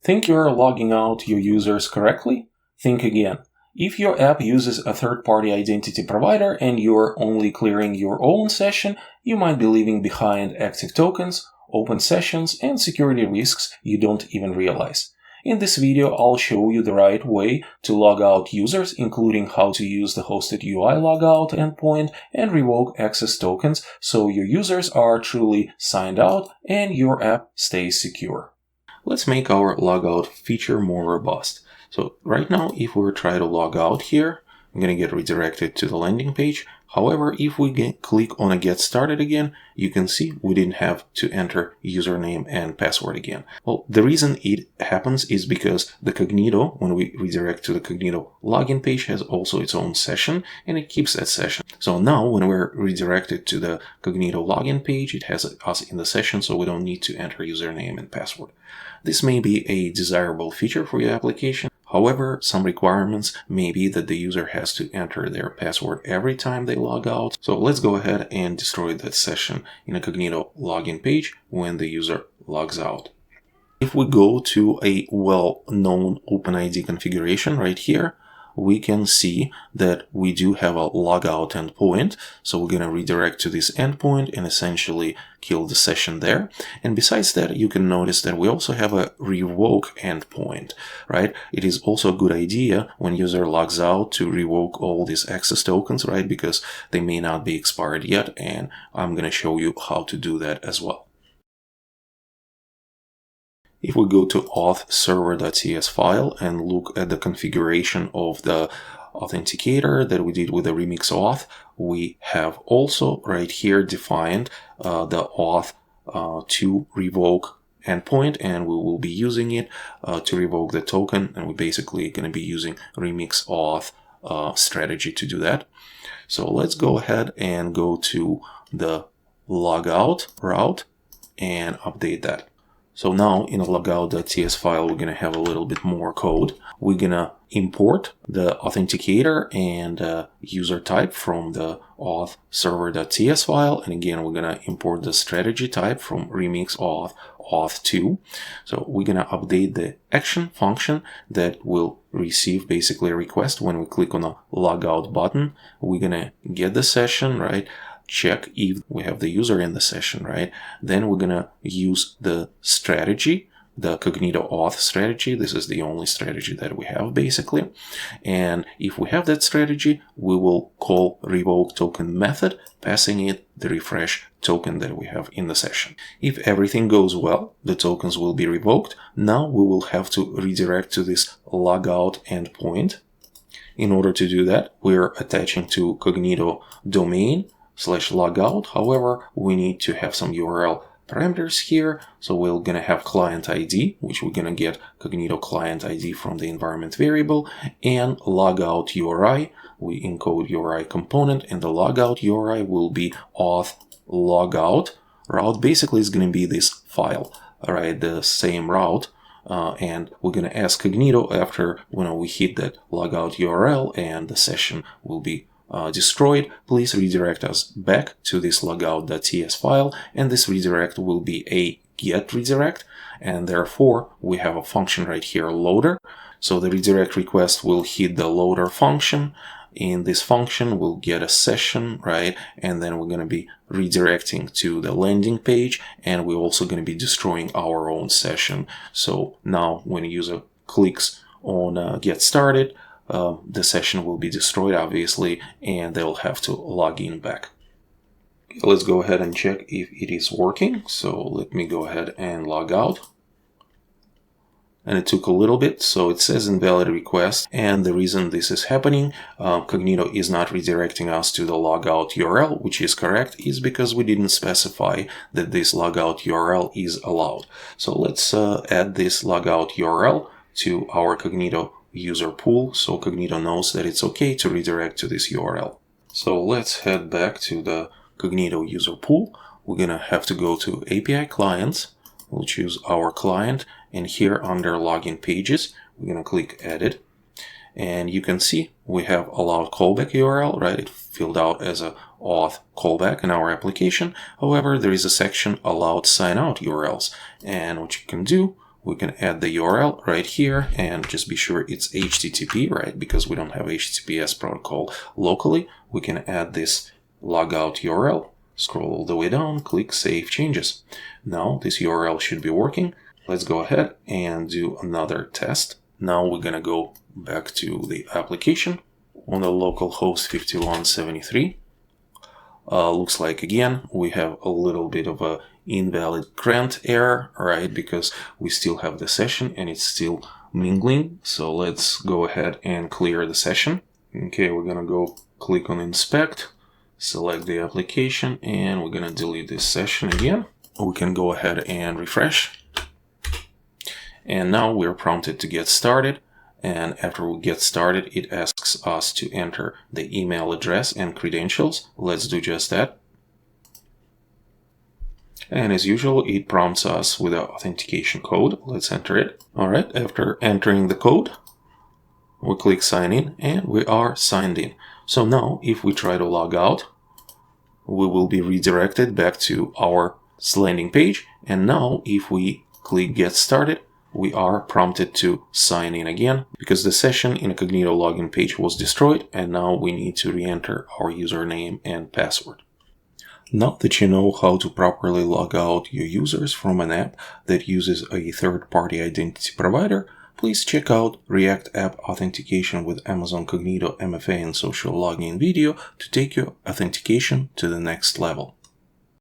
Think you're logging out your users correctly? Think again. If your app uses a third-party identity provider and you're only clearing your own session, you might be leaving behind active tokens, open sessions, and security risks you don't even realize. In this video, I'll show you the right way to log out users, including how to use the hosted UI logout endpoint and revoke access tokens so your users are truly signed out and your app stays secure. Let's make our logout feature more robust. So right now, if we try to log out here, I'm going to get redirected to the landing page. However, if we click on a Get Started again, you can see we didn't have to enter username and password again. Well, the reason it happens is because the Cognito, when we redirect to the Cognito login page, has also its own session and it keeps that session. So now when we're redirected to the Cognito login page, it has us in the session, so we don't need to enter username and password. This may be a desirable feature for your application. However, some requirements may be that the user has to enter their password every time they log out. So let's go ahead and destroy that session in a Cognito login page when the user logs out. If we go to a well-known OpenID configuration right here, we can see that we do have a logout endpoint. So we're going to redirect to this endpoint and essentially kill the session there. And besides that, you can notice that we also have a revoke endpoint, right? It is also a good idea when user logs out to revoke all these access tokens, right? Because they may not be expired yet. And I'm going to show you how to do that as well. If we go to auth-server.cs file and look at the configuration of the authenticator that we did with the remix auth, we have also right here defined the auth to revoke endpoint, and we will be using it to revoke the token, and we're basically going to be using remix auth strategy to do that. So let's go ahead and go to the logout route and update that. So now in a logout.ts file, we're going to have a little bit more code. We're going to import the authenticator and user type from the auth server.ts file. And again, we're going to import the strategy type from remix auth auth2. So we're going to update the action function that will receive basically a request when we click on the logout button. We're going to get the session, right? Check if we have the user in the session, right? Then we're gonna use the strategy, the Cognito auth strategy. This is the only strategy that we have basically. And if we have that strategy, we will call revoke token method, passing it the refresh token that we have in the session. If everything goes well, the tokens will be revoked. Now we will have to redirect to this logout endpoint. In order to do that, we're attaching to Cognito domain /logout. However, we need to have some URL parameters here. So we're going to have client ID, which we're going to get Cognito client ID from the environment variable, and logout URI. We encode URI component, and the logout URI will be auth logout route. Basically, it's going to be this file, all right, the same route. And we're going to ask Cognito after when we hit that logout URL and the session will be destroyed, please redirect us back to this logout.ts file, and this redirect will be a get redirect, and therefore we have a function right here, loader. So the redirect request will hit the loader function. In this function we'll get a session, right? And then we're going to be redirecting to the landing page, and we're also going to be destroying our own session. So now when a user clicks on get started, the session will be destroyed, obviously, and they'll have to log in back. Let's go ahead and check if it is working. So let me go ahead and log out. And it took a little bit, so it says invalid request. And the reason this is happening, Cognito is not redirecting us to the logout URL, which is correct, is because we didn't specify that this logout URL is allowed. So let's add this logout URL to our Cognito user pool, so Cognito knows that it's okay to redirect to this URL. So let's head back to the Cognito user pool. We're gonna have to go to API clients. We'll choose our client, and here under login pages, we're gonna click edit. And you can see we have allowed callback URL, right? It filled out as a auth callback in our application. However, there is a section allowed sign out URLs. And what you can do, we can add the URL right here and just be sure it's HTTP, right? Because we don't have HTTPS protocol locally. We can add this logout URL, scroll all the way down, click Save Changes. Now this URL should be working. Let's go ahead and do another test. Now we're gonna go back to the application on the local host 5173. Looks like again we have a little bit of a invalid grant error, right? Because we still have the session and it's still mingling. So let's go ahead and clear the session. Okay, we're gonna go click on inspect, select the application, and we're gonna delete this session again. We can go ahead and refresh. And now we're prompted to get started. And after we get started, it asks us to enter the email address and credentials. Let's do just that. And as usual, it prompts us with the authentication code. Let's enter it. All right, after entering the code, we click sign in and we are signed in. So now if we try to log out, we will be redirected back to our landing page. And now if we click get started, we are prompted to sign in again because the session incognito login page was destroyed and now we need to re-enter our username and password. Now that you know how to properly log out your users from an app that uses a third-party identity provider, please check out React App Authentication with Amazon Cognito MFA and Social Login video to take your authentication to the next level.